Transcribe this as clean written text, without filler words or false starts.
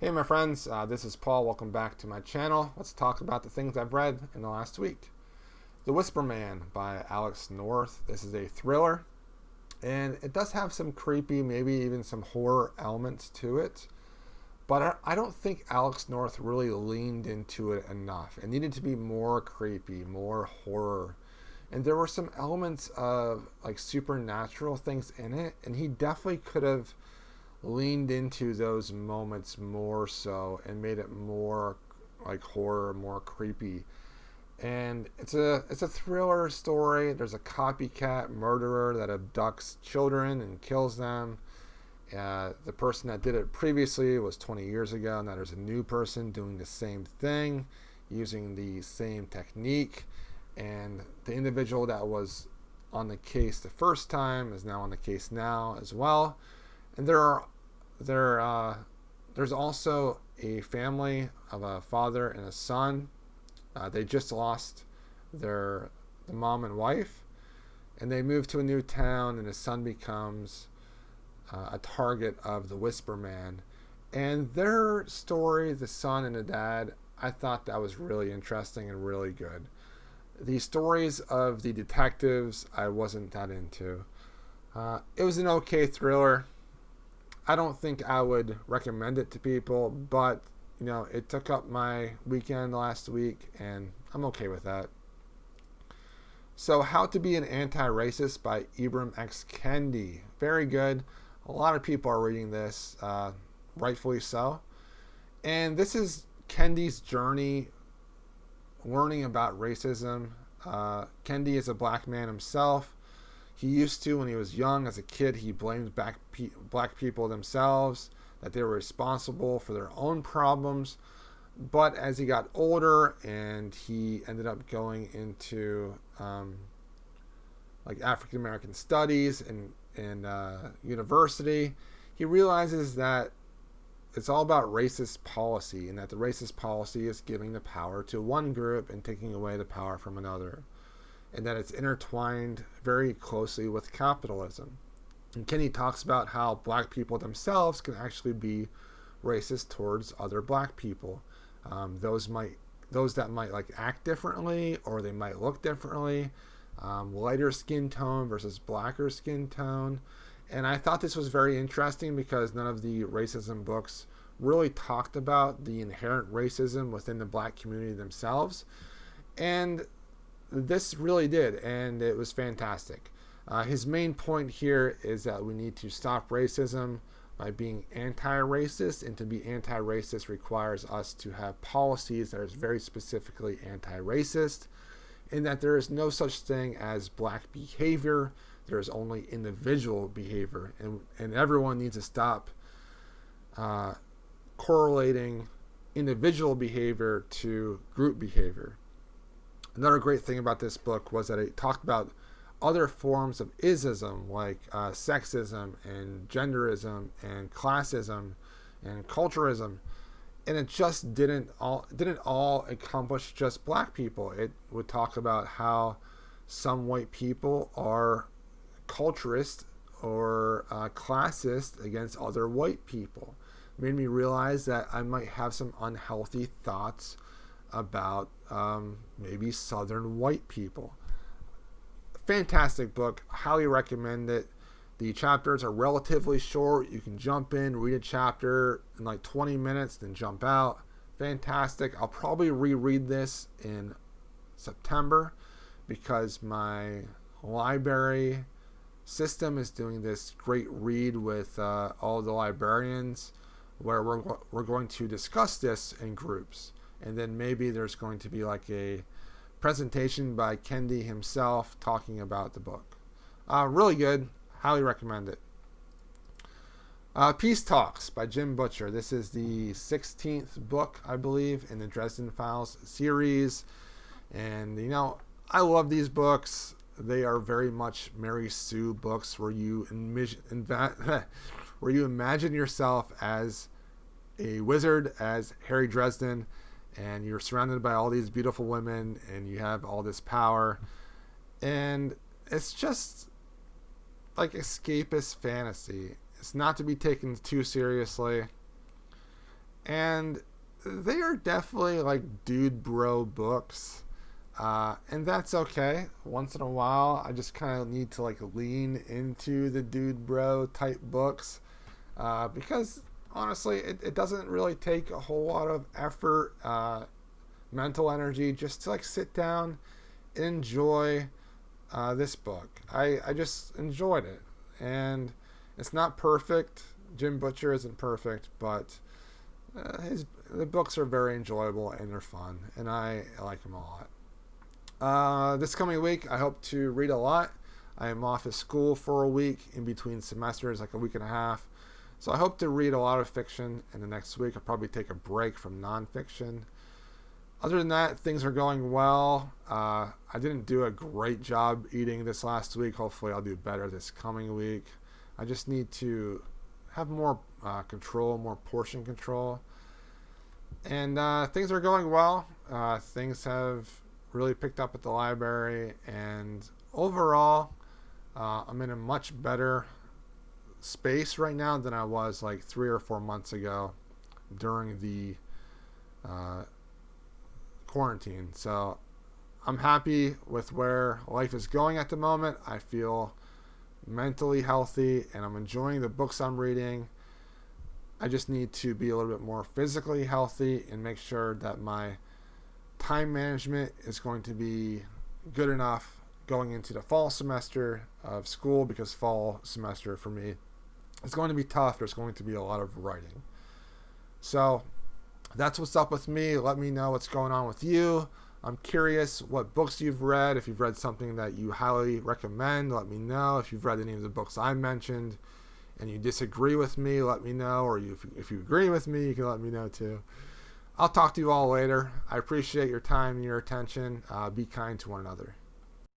Hey my friends, this is Paul. Welcome back to my channel. Let's talk about the things I've read in the last week. The Whisper Man by Alex North. This is a thriller, and it does have some creepy, maybe even some horror elements to it. But I don't think Alex North really leaned into it enough. It needed to be more creepy, more horror. And there were some elements of like supernatural things in it, and he definitely could have leaned into those moments more so and made it more like horror, more creepy. And it's a thriller story. There's a copycat murderer that abducts children and kills them. The person that did it previously was 20 years ago. Now there's a new person doing the same thing, using the same technique. And the individual that was on the case the first time is now on the case now as well. And there's also a family of a father and a son. They just lost the mom and wife, and they move to a new town, and his son becomes a target of the Whisper Man. And their story, the son and the dad, I thought that was really interesting and really good. The stories of the detectives, I wasn't that into. It was an okay thriller. I don't think I would recommend it to people, but it took up my weekend last week, and I'm okay with that. So, How to Be an Anti-Racist by Ibram X. Kendi. Very good. A lot of people are reading this, rightfully so. And this is Kendi's journey learning about racism. Kendi is a black man himself. He used to, when he was young, as a kid, he blamed black people themselves, that they were responsible for their own problems. But as he got older and he ended up going into like African American studies in university, he realizes that it's all about racist policy, and that the racist policy is giving the power to one group and taking away the power from another, and that it's intertwined very closely with capitalism. And Kenny talks about how black people themselves can actually be racist towards other black people. Those that might like act differently, or they might look differently, lighter skin tone versus blacker skin tone. And I thought this was very interesting because none of the racism books really talked about the inherent racism within the black community themselves. And this really did, and it was fantastic. His main point here is that we need to stop racism by being anti-racist, and to be anti-racist requires us to have policies that are very specifically anti-racist, and that there is no such thing as black behavior. There is only individual behavior, and everyone needs to stop correlating individual behavior to group behavior. Another great thing about this book was that it talked about other forms of ism, like sexism and genderism and classism and culturism, and it just didn't all encompass just black people. It would talk about how some white people are culturist or classist against other white people. It made me realize that I might have some unhealthy thoughts about maybe southern white people. Fantastic book. Highly recommend it. The chapters are relatively short. You can jump in, read a chapter in like 20 minutes, then jump out. Fantastic. I'll probably reread this in September because my library system is doing this great read with all the librarians, where we're going to discuss this in groups. And then maybe there's going to be like a presentation by Kendi himself talking about the book. Really good. Highly recommend it. Peace Talks by Jim Butcher. This is the 16th book, I believe, in the Dresden Files series. And, I love these books. They are very much Mary Sue books where you imagine yourself as a wizard, as Harry Dresden, and you're surrounded by all these beautiful women, and you have all this power, and it's just like escapist fantasy. It's not to be taken too seriously, And they are definitely like dude bro books. And that's okay. Once in a while, I just kind of need to like lean into the dude bro type books, because honestly, it doesn't really take a whole lot of effort, mental energy, just to like sit down and enjoy this book. I just enjoyed it, and it's not perfect. Jim Butcher isn't perfect, but the books are very enjoyable and they're fun, and I like them a lot. This coming week, I hope to read a lot. I am off at school for a week in between semesters, like a week and a half. So I hope to read a lot of fiction in the next week. I'll probably take a break from nonfiction. Other than that, things are going well. I didn't do a great job eating this last week. Hopefully I'll do better this coming week. I just need to have more control, more portion control. And things are going well. Things have really picked up at the library, and overall, I'm in a much better space right now than I was like 3 or 4 months ago during the quarantine. So I'm happy with where life is going at the moment. I feel mentally healthy and I'm enjoying the books I'm reading. I just need to be a little bit more physically healthy and make sure that my time management is going to be good enough going into the fall semester of school, because fall semester for me is going to be tough. There's going to be a lot of writing. So that's what's up with me. Let me know what's going on with you. I'm curious what books you've read. If you've read something that you highly recommend, let me know. If you've read any of the books I mentioned and you disagree with me, let me know. Or if you agree with me, you can let me know too. I'll talk to you all later. I appreciate your time and your attention. Be kind to one another.